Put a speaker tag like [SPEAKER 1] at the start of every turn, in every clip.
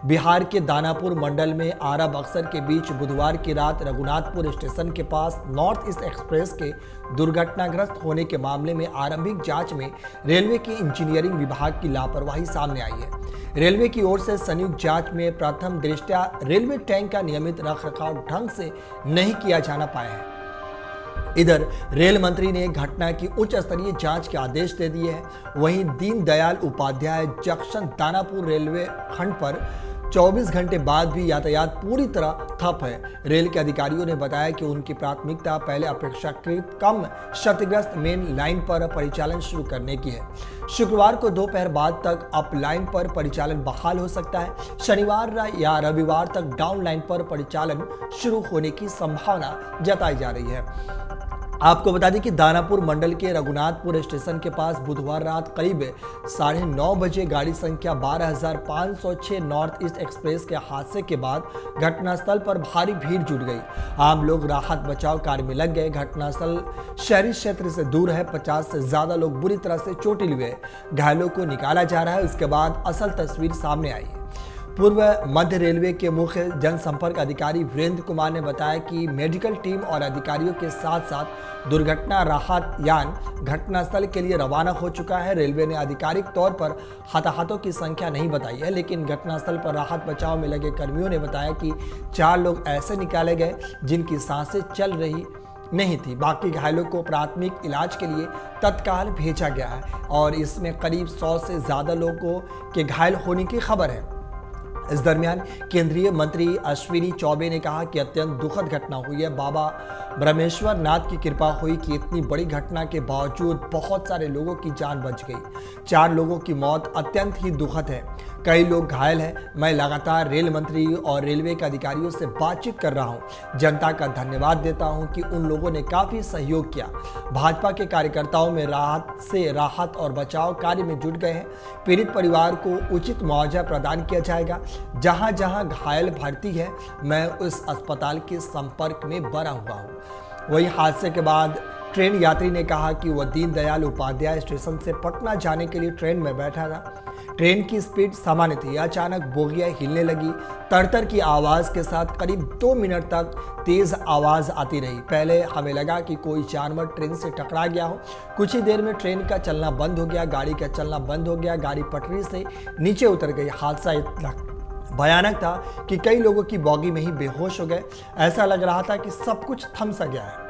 [SPEAKER 1] बिहार के दानापुर मंडल में आरा बक्सर के बीच बुधवार की रात रघुनाथपुर स्टेशन के पास नॉर्थ ईस्ट एक्सप्रेस के दुर्घटनाग्रस्त होने के मामले में आरंभिक जांच में रेलवे की इंजीनियरिंग विभाग की लापरवाही सामने आई है। रेलवे की ओर से संयुक्त जांच में प्रथम दृष्टया रेलवे टैंक का नियमित रखरखाव ढंग से नहीं किया जाना पाया है। इधर रेल मंत्री ने घटना की उच्च स्तरीय जांच के आदेश दे दिए हैं। वहीं दीनदयाल उपाध्याय जंक्शन दानापुर रेलवे खंड पर 24 घंटे बाद भी यातायात पूरी तरह ठप है। रेल के अधिकारियों ने बताया कि उनकी प्राथमिकता पहले अपेक्षाकृत कम क्षतिग्रस्त मेन लाइन पर परिचालन शुरू करने की है। शुक्रवार को दोपहर बाद तक अप लाइन पर परिचालन बहाल हो सकता है। शनिवार या रविवार तक डाउन लाइन पर परिचालन शुरू होने की संभावना जताई जा रही है। आपको बता दें कि दानापुर मंडल के रघुनाथपुर स्टेशन के पास बुधवार रात करीब 9:30 बजे गाड़ी संख्या 12506 नॉर्थ ईस्ट एक्सप्रेस के हादसे के बाद घटनास्थल पर भारी भीड़ जुट गई। आम लोग राहत बचाव कार्य में लग गए। घटनास्थल शहरी क्षेत्र से दूर है। 50 से ज्यादा लोग बुरी तरह से चोटिल हुए। घायलों को निकाला जा रहा है। इसके बाद असल तस्वीर सामने आई। पूर्व मध्य रेलवे के मुख्य जनसंपर्क अधिकारी वीरेंद्र कुमार ने बताया कि मेडिकल टीम और अधिकारियों के साथ साथ दुर्घटना राहत यान घटनास्थल के लिए रवाना हो चुका है। रेलवे ने आधिकारिक तौर पर हताहतों की संख्या नहीं बताई है, लेकिन घटनास्थल पर राहत बचाव में लगे कर्मियों ने बताया कि 4 लोग ऐसे निकाले गए जिनकी सांसें चल रही नहीं थी। बाकी घायलों को प्राथमिक इलाज के लिए तत्काल भेजा गया है और इसमें करीब 100 से ज्यादा लोगों के घायल होने की खबर है। इस दरमियान केंद्रीय मंत्री अश्विनी चौबे ने कहा कि अत्यंत दुखद घटना हुई है। बाबा ब्रह्मेश्वर नाथ की कृपा हुई कि इतनी बड़ी घटना के बावजूद बहुत सारे लोगों की जान बच गई। 4 लोगों की मौत अत्यंत ही दुखद है। कई लोग घायल हैं। मैं लगातार रेल मंत्री और रेलवे के अधिकारियों से बातचीत कर रहा हूं। जनता का धन्यवाद देता हूं कि उन लोगों ने काफी सहयोग किया। भाजपा के कार्यकर्ताओं में राहत और बचाव कार्य में जुट गए हैं। पीड़ित परिवार को उचित मुआवजा प्रदान किया जाएगा। जहां जहां घायल भर्ती है, मैं उस अस्पताल के संपर्क में बना हुआ हूं। वहीं हादसे के बाद ट्रेन यात्री ने कहा कि वह दीनदयाल उपाध्याय स्टेशन से पटना जाने के लिए ट्रेन में बैठा था। ट्रेन की स्पीड सामान्य थी। अचानक बोगियां हिलने लगी। तड़तड़ की आवाज के साथ करीब 2 मिनट तक तेज आवाज आती रही। पहले हमें लगा कि कोई जानवर ट्रेन से टकरा गया हो। कुछ ही देर में ट्रेन का चलना बंद हो गया। गाड़ी का चलना बंद हो गया। गाड़ी पटरी से नीचे उतर गई। हादसा इतना भयानक था कि कई लोगों की बॉगी में ही बेहोश हो गए। ऐसा लग रहा था कि सब कुछ थम सा गया है,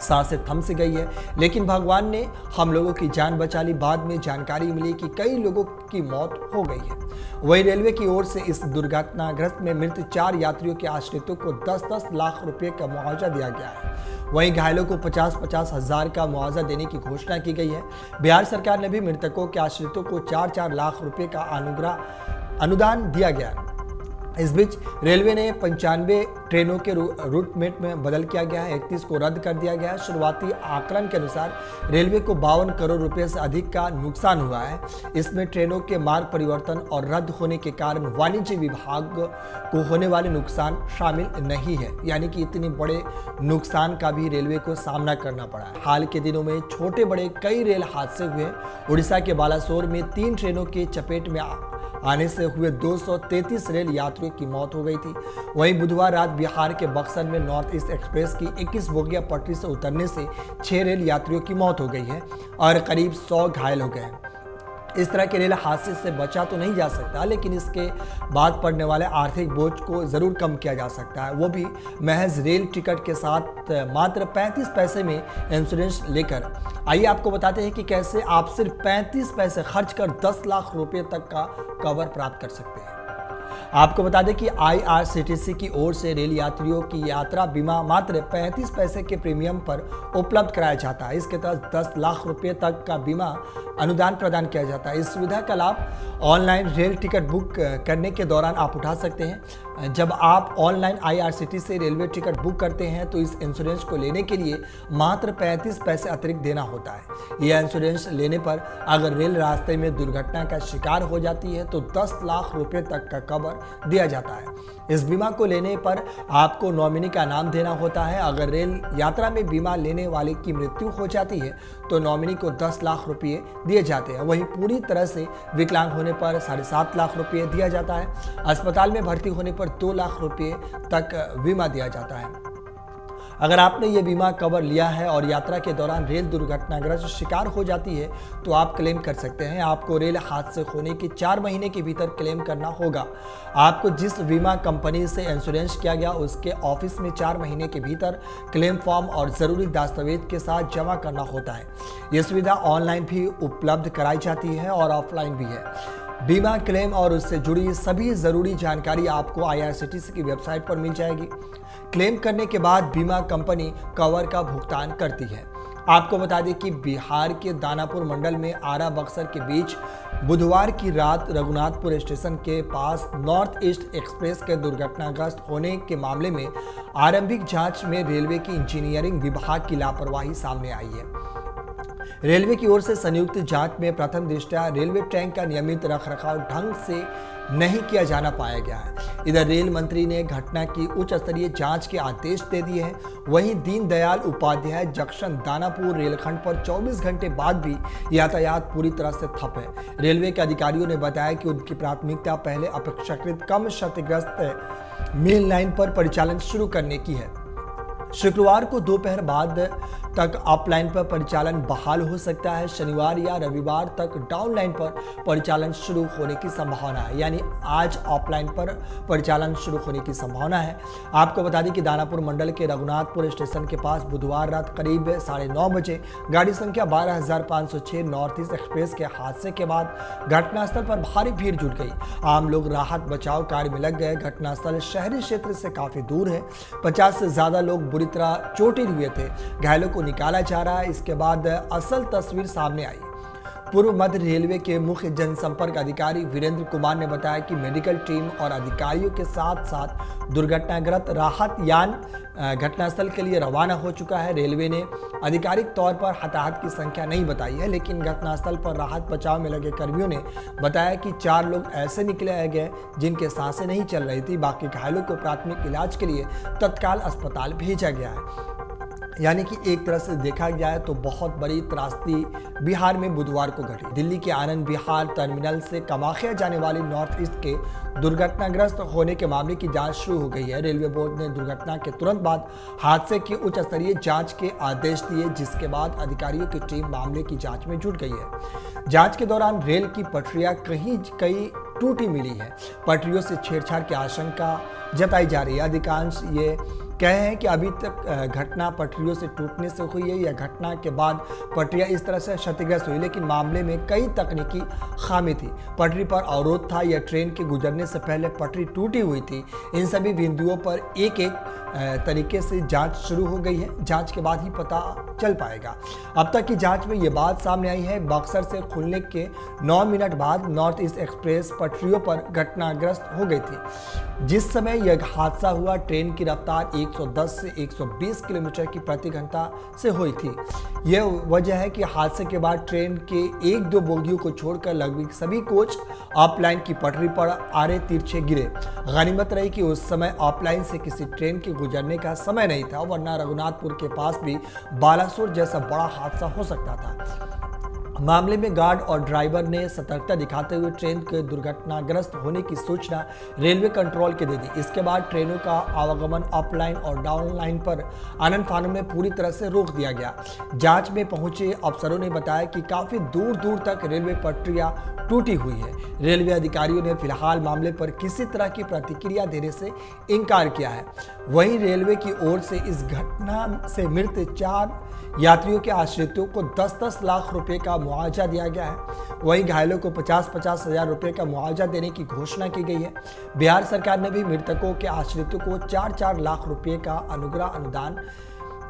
[SPEAKER 1] सांसें थम सी गई है, लेकिन भगवान ने हम लोगों की जान बचा ली। बाद में जानकारी मिली कि कई लोगों की मौत हो गई है। वहीं रेलवे की ओर से इस दुर्घटनाग्रस्त में मृत 4 यात्रियों के आश्रितों को 10-10 लाख रुपए का मुआवजा दिया गया है। वहीं घायलों को 50-50 हजार का मुआवजा देने की घोषणा की गई है। बिहार सरकार ने भी मृतकों के आश्रितों को 4-4 लाख रुपए का अनुदान दिया गया है। इस बीच रेलवे ने 95 ट्रेनों के रूट मेट में बदल किया गया है। 31 को रद्द कर दिया गया है। शुरुआती आकलन के अनुसार रेलवे को 52 करोड़ रुपए से अधिक का नुकसान हुआ है। इसमें ट्रेनों के मार्ग परिवर्तन और रद्द होने के कारण वाणिज्य विभाग को होने वाले नुकसान शामिल नहीं है, यानी कि इतने बड़े नुकसान का भी रेलवे को सामना करना पड़ा है। हाल के दिनों में छोटे बड़े कई रेल हादसे हुए। उड़ीसा के बालासोर में 3 ट्रेनों के चपेट में आने से हुए 233 रेल यात्रियों की मौत हो गई थी। वहीं बुधवार रात बिहार के बक्सर में नॉर्थ ईस्ट एक्सप्रेस की 21 बोगियां पटरी से उतरने से 6 रेल यात्रियों की मौत हो गई है और करीब 100 घायल हो गए हैं। इस तरह के रेल हादसे से बचा तो नहीं जा सकता, लेकिन इसके बाद पड़ने वाले आर्थिक बोझ को जरूर कम किया जा सकता है, वो भी महज रेल टिकट के साथ मात्र 35 पैसे में इंश्योरेंस लेकर। आइए आपको बताते हैं कि कैसे आप सिर्फ 35 पैसे खर्च कर 10 लाख रुपए तक का कवर प्राप्त कर सकते हैं। आपको बता दें कि IRCTC की ओर से रेल यात्रियों की यात्रा बीमा मात्र 35 पैसे के प्रीमियम पर उपलब्ध कराया जाता है। इसके तहत 10 लाख रुपए तक का बीमा अनुदान प्रदान किया जाता है। इस सुविधा का लाभ ऑनलाइन रेल टिकट बुक करने के दौरान आप उठा सकते हैं। जब आप ऑनलाइन IRCTC से रेलवे टिकट बुक करते हैं तो इस इंश्योरेंस को लेने के लिए मात्र 35 पैसे अतिरिक्त देना होता है। यह इंश्योरेंस लेने पर अगर रेल रास्ते में दुर्घटना का शिकार हो जाती है तो 10 लाख रुपए तक का कवर दिया जाता है। इस बीमा को लेने पर आपको नॉमिनी का नाम देना होता है। अगर रेल यात्रा में बीमा लेने वाले की मृत्यु हो जाती है तो नॉमिनी को 10 लाख रुपये दिए जाते हैं। वहीं पूरी तरह से विकलांग होने पर 7.5 लाख रुपये दिया जाता है। अस्पताल में भर्ती होने पर 2 लाख रुपये तक बीमा दिया जाता है। अगर आपने ये बीमा कवर लिया है और यात्रा के दौरान रेल दुर्घटनाग्रस्त शिकार हो जाती है तो आप क्लेम कर सकते हैं। आपको रेल हादसे होने के 4 महीने के भीतर क्लेम करना होगा। आपको जिस बीमा कंपनी से इंश्योरेंस किया गया उसके ऑफिस में 4 महीने के भीतर क्लेम फॉर्म और ज़रूरी दस्तावेज के साथ जमा करना होता है। ये सुविधा ऑनलाइन भी उपलब्ध कराई जाती है और ऑफलाइन भी है। बीमा क्लेम और उससे जुड़ी सभी जरूरी जानकारी आपको IRCTC की वेबसाइट पर मिल जाएगी। क्लेम करने के बाद बीमा कंपनी कवर का भुगतान करती है। आपको बता दें कि बिहार के दानापुर मंडल में आरा बक्सर के बीच बुधवार की रात रघुनाथपुर स्टेशन के पास नॉर्थ ईस्ट एक्सप्रेस के दुर्घटनाग्रस्त होने के मामले में आरंभिक जांच में रेलवे की इंजीनियरिंग विभाग की लापरवाही सामने आई है। रेलवे की ओर से संयुक्त जांच में प्रथम दृष्टया रेलवे ट्रैक का नियमित रखरखाव ढंग से नहीं किया जाना पाया गया है। इधर रेल मंत्री ने घटना की उच्च स्तरीय जांच के आदेश दे दिए हैं। वहीं दीनदयाल उपाध्याय जंक्शन दानापुर रेलखंड पर 24 घंटे बाद भी यातायात पूरी तरह से ठप है। रेलवे के अधिकारियों ने बताया कि उनकी प्राथमिकता पहले अपेक्षाकृत कम क्षतिग्रस्त मेल लाइन पर परिचालन शुरू करने की है। शुक्रवार को दोपहर बाद तक अपलाइन पर परिचालन बहाल हो सकता है। शनिवार या रविवार तक डाउनलाइन पर परिचालन शुरू होने की संभावना है, यानी आज ऑफलाइन पर परिचालन शुरू होने की संभावना है। आपको बता दें कि दानापुर मंडल के रघुनाथपुर स्टेशन के पास बुधवार रात करीब 9:30 बजे गाड़ी संख्या 12,506 नॉर्थ ईस्ट एक्सप्रेस के हादसे के बाद घटनास्थल पर भारी भीड़ जुट गई। आम लोग राहत बचाव कार्य में लग गए। घटनास्थल शहरी क्षेत्र से काफी दूर है। 50 से ज्यादा लोग बुरी तरह चोटिल हुए थे। घायलों को निकाला जा रहा है। इसके बाद असल तस्वीर सामने आई। पूर्व मध्य रेलवे के मुख्य जनसंपर्क अधिकारी वीरेंद्र कुमार ने बताया कि मेडिकल टीम और अधिकारियों के साथ साथ दुर्घटनाग्रस्त राहत यान घटनास्थल के लिए रवाना हो चुका है। रेलवे ने आधिकारिक तौर पर हताहत की संख्या नहीं बताई है, लेकिन घटनास्थल पर राहत बचाव में लगे कर्मियों ने बताया कि 4 लोग ऐसे निकले गए जिनके सांसें नहीं चल रही थी। बाकी घायलों को प्राथमिक इलाज के लिए तत्काल अस्पताल भेजा गया है। यानी कि एक तरह से देखा जाए तो बहुत बड़ी त्रासदी बिहार में बुधवार को घटी। दिल्ली के आनंद विहार टर्मिनल से कामाख्या जाने वाली नॉर्थ ईस्ट के दुर्घटनाग्रस्त होने के मामले की जांच शुरू हो गई है। रेलवे बोर्ड ने दुर्घटना के तुरंत बाद हादसे की उच्च स्तरीय जांच के आदेश दिए, जिसके बाद अधिकारियों की टीम मामले की जांच में जुट गई है। जांच के दौरान रेल की पटरियां कई टूटी मिली है। पटरियों से छेड़छाड़ की आशंका जताई जा रही है। अधिकांश ये कहे हैं कि अभी तक घटना पटरियों से टूटने से हुई है या घटना के बाद पटरियां इस तरह से क्षतिग्रस्त हुई, लेकिन मामले में कई तकनीकी खामी थी। पटरी पर अवरोध था या ट्रेन के गुजरने से पहले पटरी टूटी हुई थी। इन सभी बिंदुओं पर एक तरीके से जांच शुरू हो गई है। जांच के बाद ही पता चल पाएगा। अब तक की जांच में ये बात सामने आई है, बक्सर से खुलने के 9 मिनट बाद नॉर्थ ईस्ट एक्सप्रेस पटरियों पर घटनाग्रस्त हो गई थी। जिस समय यह हादसा हुआ ट्रेन की रफ्तार 110 से 120 किलोमीटर की प्रति घंटा से हुई थी। यह वजह है कि हादसे के बाद ट्रेन के 1-2 बोगियों को छोड़कर लगभग सभी कोच ऑफलाइन की पटरी पर आड़े तिरछे गिरे। गनीमत रही कि उस समय ऑफलाइन से किसी ट्रेन के गुजरने का समय नहीं था, वरना रघुनाथपुर के पास भी बालासोर जैसा बड़ा हादसा हो सकता था। मामले में गार्ड और ड्राइवर ने सतर्कता दिखाते हुए ट्रेन के दुर्घटनाग्रस्त होने की सूचना रेलवे कंट्रोल के दे दी। इसके बाद ट्रेनों का आवागमन अपलाइन और डाउनलाइन पर आनन फानन में पूरी तरह से रोक दिया गया। जांच में पहुंचे अफसरों ने बताया कि काफी दूर दूर तक रेलवे पटरियां टूटी हुई है। रेलवे अधिकारियों ने फिलहाल मामले पर किसी तरह की प्रतिक्रिया देने से इनकार किया है। वहीं रेलवे की ओर से इस घटना से मृत 4 यात्रियों के आश्रितों को 10-10 लाख रुपए का मुआवजा दिया गया है। वहीं घायलों को 50-50 हजार रुपए का मुआवजा देने की घोषणा की गई है। बिहार सरकार ने भी मृतकों के आश्रितों को 4-4 लाख रुपए का अनुग्रह अनुदान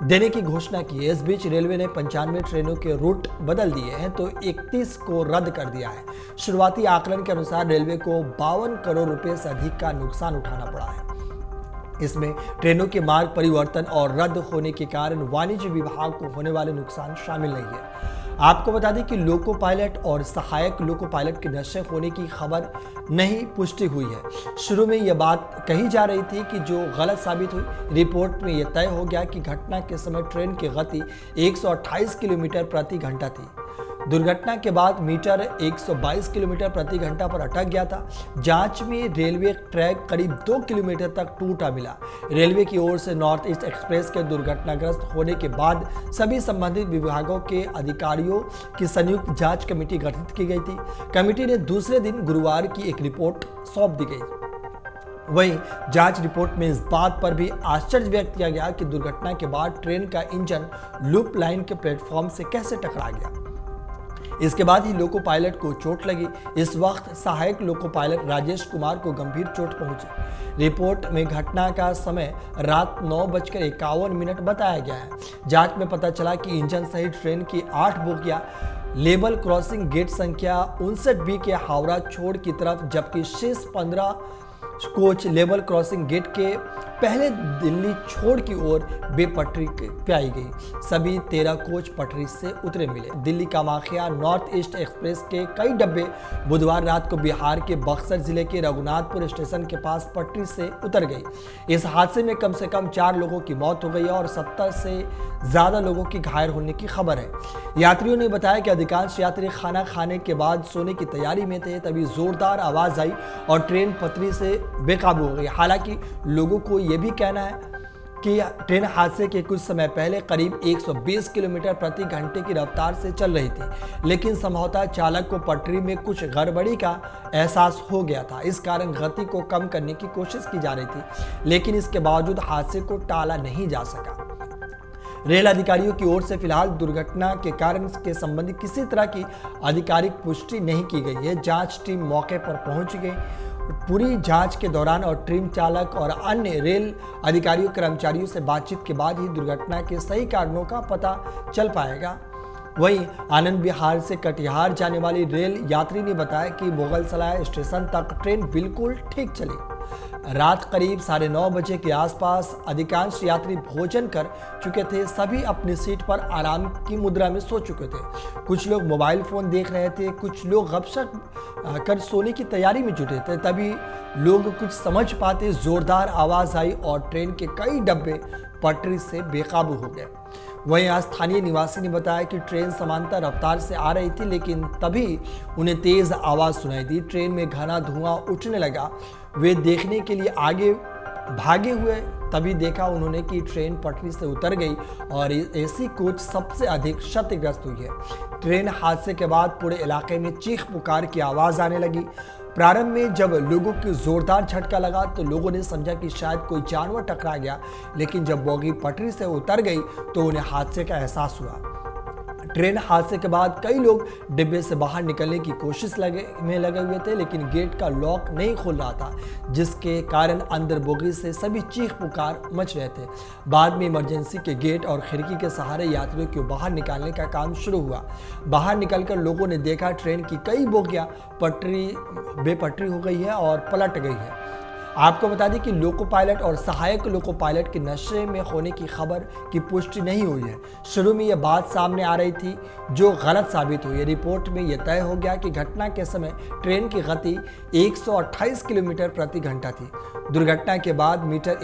[SPEAKER 1] देने की घोषणा की है। इस बीच रेलवे ने 95 ट्रेनों के रूट बदल दिए हैं तो 31 को रद्द कर दिया है। शुरुआती आकलन के अनुसार रेलवे को 52 करोड़ रुपए से अधिक का नुकसान उठाना पड़ा है। इसमें ट्रेनों के मार्ग परिवर्तन और रद्द होने के कारण वाणिज्य विभाग को होने वाले नुकसान शामिल नहीं है। आपको बता दें कि लोको पायलट और सहायक लोको पायलट के नशे होने की खबर नहीं पुष्टि हुई है। शुरू में यह बात कही जा रही थी कि जो गलत साबित हुई। रिपोर्ट में यह तय हो गया कि घटना के समय ट्रेन की गति 128 किलोमीटर प्रति घंटा थी। दुर्घटना के बाद मीटर 122 किलोमीटर प्रति घंटा पर अटक गया था। जांच में रेलवे ट्रैक करीब 2 किलोमीटर तक टूटा मिला। रेलवे की ओर से नॉर्थ ईस्ट एक्सप्रेस के दुर्घटनाग्रस्त होने के बाद सभी संबंधित विभागों के अधिकारियों की संयुक्त जांच कमेटी गठित की गई थी। कमेटी ने दूसरे दिन गुरुवार की एक रिपोर्ट सौंप दी गई। वहीं जांच रिपोर्ट में इस बात पर भी आश्चर्य व्यक्त किया गया कि दुर्घटना के बाद ट्रेन का इंजन लूप लाइन के प्लेटफॉर्म से कैसे टकरा गया। इसके बाद ही लोको पायलट को चोट लगी। इस वक्त सहायक लोको पायलट राजेश कुमार को गंभीर चोट पहुंची। रिपोर्ट में घटना का समय रात 9:51 बताया गया है। जांच में पता चला कि इंजन सहित ट्रेन की 8 बोगियां लेवल क्रॉसिंग गेट संख्या 59B के हावड़ा छोड़ की तरफ, जबकि शेष 15 कोच लेवल क्रॉसिंग गेट के पहले दिल्ली छोड़ की ओर बेपटरी पे आई गई। सभी 13 कोच पटरी से उतरे मिले। Delhi Kamakhya north east express के कई डब्बे बुधवार रात को बिहार के बक्सर जिले के रघुनाथपुर स्टेशन के पास पटरी से उतर गई। इस हादसे में कम से कम 4 लोगों की मौत हो गई है और 70 से ज्यादा लोगों की घायल होने की खबर है। यात्रियों ने बताया कि अधिकांश यात्री खाना खाने के बाद सोने की तैयारी में थे, तभी जोरदार आवाज आई और ट्रेन पटरी से बेकाबू हो गई। हालांकि लोगों को यह भी कहना है कि ट्रेन हादसे के कुछ समय पहले करीब 120 किलोमीटर प्रति घंटे की रफ्तार से चल रही थी, लेकिन संभवतः चालक को पटरी में कुछ गड़बड़ी का एहसास हो गया था। इस कारण गति को कम करने की कोशिश की जा रही थी, लेकिन इसके बावजूद हादसे को टाला नहीं जा सका। रेल अधिकारियों की ओर से फिलहाल दुर्घटना के कारण के संबंधी किसी तरह की आधिकारिक पुष्टि नहीं की गई है। जांच टीम मौके पर पहुंच गई। पूरी जांच के दौरान और ट्रेन चालक और अन्य रेल अधिकारियों कर्मचारियों से बातचीत के बाद ही दुर्घटना के सही कारणों का पता चल पाएगा। वहीं आनंद विहार से कटिहार जाने वाली रेल यात्री ने बताया कि मुगलसराय स्टेशन तक ट्रेन बिल्कुल ठीक चली। रात करीब 9:30 बजे के आसपास अधिकांश यात्री भोजन कर चुके थे। सभी अपनी सीट पर आराम की मुद्रा में सो चुके थे। कुछ लोग मोबाइल फोन देख रहे थे, कुछ लोग गपशप कर सोने की तैयारी में जुटे थे। तभी लोग कुछ समझ पाते जोरदार आवाज आई और ट्रेन के कई डब्बे पटरी से बेकाबू हो गए। वहीं स्थानीय निवासी ने बताया कि ट्रेन समांतर रफ्तार से आ रही थी, लेकिन तभी उन्हें तेज आवाज सुनाई दी। ट्रेन में घना धुआं उठने लगा। वे देखने के लिए आगे भागे हुए, तभी देखा उन्होंने कि ट्रेन पटरी से उतर गई और एसी कोच सबसे अधिक क्षतिग्रस्त हुई है। ट्रेन हादसे के बाद पूरे इलाके में चीख पुकार की आवाज आने लगी। प्रारंभ में जब लोगों को जोरदार झटका लगा तो लोगों ने समझा कि शायद कोई जानवर टकरा गया, लेकिन जब बोगी पटरी से उतर गई तो उन्हें हादसे का एहसास हुआ। ट्रेन हादसे के बाद कई लोग डिब्बे से बाहर निकलने की कोशिश में लगे हुए थे, लेकिन गेट का लॉक नहीं खुल रहा था, जिसके कारण अंदर बोगी से सभी चीख पुकार मच रहे थे। बाद में इमरजेंसी के गेट और खिड़की के सहारे यात्रियों को बाहर निकालने का काम शुरू हुआ। बाहर निकलकर लोगों ने देखा ट्रेन की कई बोगियां बेपटरी हो गई है और पलट गई है। आपको बता दें कि लोको पायलट और सहायक लोको पायलट के नशे में होने की खबर की पुष्टि नहीं हुई है। शुरू में यह बात सामने आ रही थी, जो गलत साबित हुई है। रिपोर्ट में यह तय हो गया कि घटना के समय ट्रेन की गति 128 किलोमीटर प्रति घंटा थी। दुर्घटना के बाद मीटर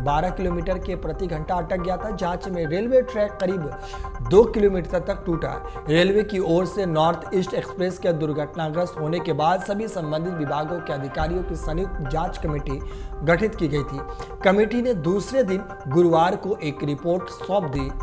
[SPEAKER 1] 12 किलोमीटर के प्रति घंटा अटक गया था। जांच में रेलवे ट्रैक करीब 2 किलोमीटर तक टूटा। रेलवे की ओर से नॉर्थ ईस्ट एक्सप्रेस के दुर्घटनाग्रस्त होने के बाद सभी संबंधित विभागों के अधिकारियों की संयुक्त जांच कमेटी गठित की गई थी। कमेटी ने दूसरे दिन गुरुवार को एक रिपोर्ट सौंप दी।